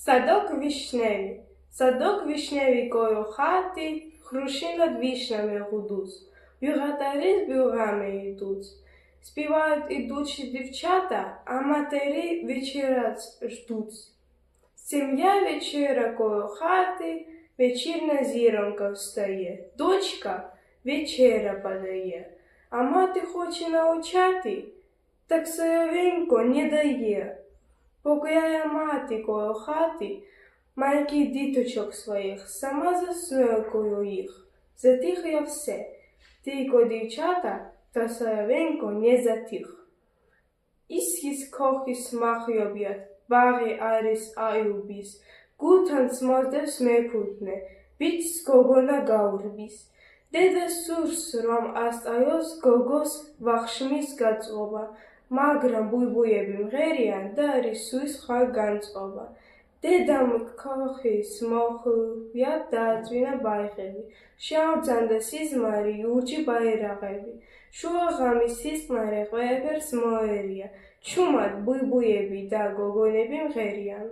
Садок вишневый кою хати, хрущинат вишнями гудуть, вюгатарі з бюгами йдуть. Співають ідучі дівчата, а матері вечора ждуть. Сім'я вечора кою хати, вечірня зіронька встає. Дочка вечеря подає, а мати хоче навчати, так соловенько не дає. Покояє мати коло хати, маленьких діточок своїх, сама заснує коло їх. Затихає все, тільки дівчата, та соловенько не затих. Ісхіс кохіс махйоб'ят, барі аріс аюбіс, გუთანს მოსდევს მეფუტნე, ბიჭს გოგონა გაურბის. დედა სურს რომ ასწავლოს გოგოს ვახშმის გაწყობა, მაგრამ ბუიბუიები მღერიან და არის სულ სხვა განწყობა. დედამ ქოხის მოხუვია დააწვინა ბაიხები, შეამძანდა სიზმარი ურჯი ბაირაღები. შუა ღამის სისხლარე ყველაფერს მოერია, ჩუმად ბუიბუიები და გოგონები მღერიან.